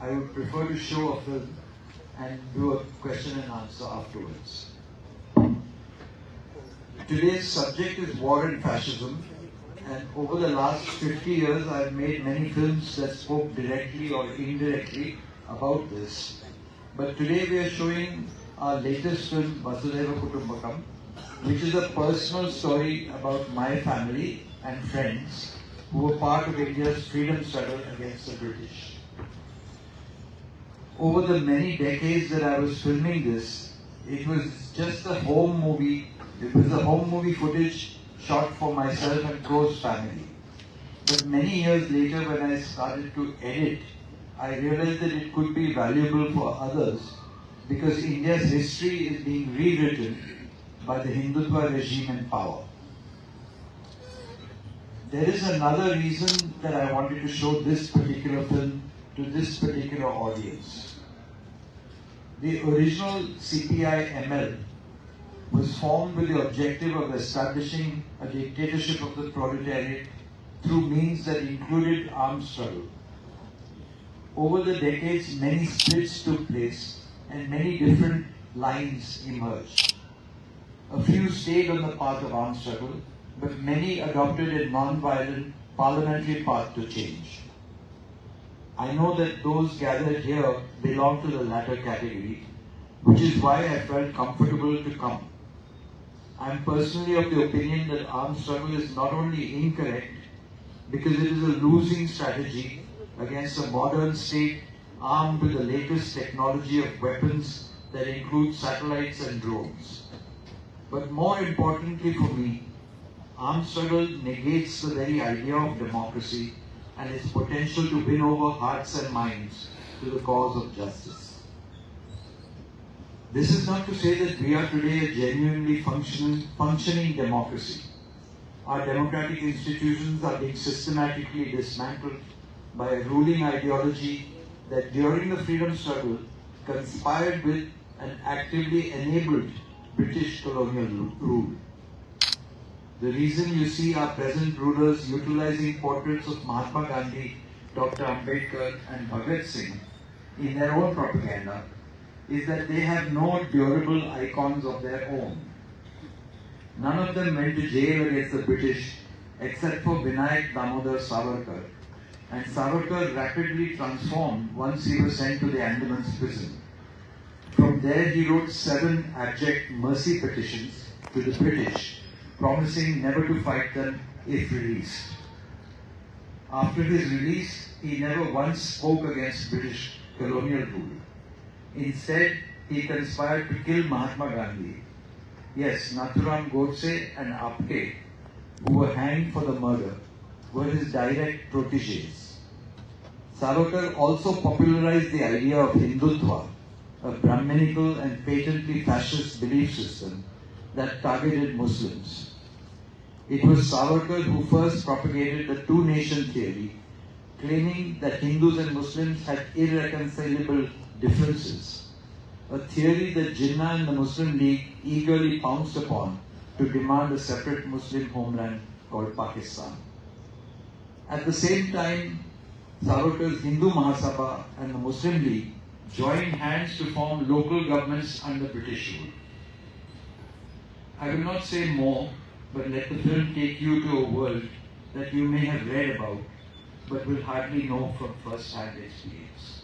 I would prefer to show a film and do a question and answer afterwards. Today's subject is war and fascism, and over the last 50 years I've made many films that spoke directly or indirectly about this. But today we are showing our latest film, Vasudhaiva Kutumbakam, which is a personal story about my family and friends who were part of India's freedom struggle against the British. Over the many decades that I was filming this, it was just a home movie. It was a home movie footage shot for myself and close family. But many years later, when I started to edit, I realized that it could be valuable for others because India's history is being rewritten by the Hindutva regime in power. There is another reason that I wanted to show this particular film to this particular audience. The original Cpiml was formed with the objective of establishing a dictatorship of the proletariat through means that included armed struggle. Over the decades, many splits took place and many different lines emerged. A few stayed on the path of armed struggle, but many adopted a non-violent parliamentary path to change. I know that those gathered here belong to the latter category, which is why I felt comfortable to come. I am personally of the opinion that armed struggle is not only incorrect, because it is a losing strategy against a modern state armed with the latest technology of weapons that include satellites and drones. But more importantly for me, armed struggle negates the very idea of democracy and its potential to win over hearts and minds to the cause of justice. This is not to say that we are today a genuinely functioning democracy. Our democratic institutions are being systematically dismantled by a ruling ideology that during the freedom struggle conspired with and actively enabled British colonial rule. The reason you see our present rulers utilizing portraits of Mahatma Gandhi, Dr. Ambedkar and Bhagat Singh in their own propaganda is that they have no durable icons of their own. None of them went to jail against the British except for Vinayak Damodar Savarkar, and Savarkar rapidly transformed once he was sent to the Andaman's prison. From there he wrote 7 abject mercy petitions to the British, promising never to fight them if released. After his release, he never once spoke against British colonial rule. Instead, he conspired to kill Mahatma Gandhi. Yes, Nathuram Godse and Apke, who were hanged for the murder, were his direct protégés. Savarkar also popularized the idea of Hindutva, a Brahminical and patently fascist belief system that targeted Muslims. It was Savarkar who first propagated the two-nation theory, claiming that Hindus and Muslims had irreconcilable differences, a theory that Jinnah and the Muslim League eagerly pounced upon to demand a separate Muslim homeland called Pakistan. At the same time, Savarkar's Hindu Mahasabha and the Muslim League joined hands to form local governments under British rule. I will not say more, but let the film take you to a world that you may have read about, but will hardly know from first-hand experience.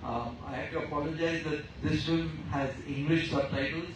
I have to apologize that this film has English subtitles.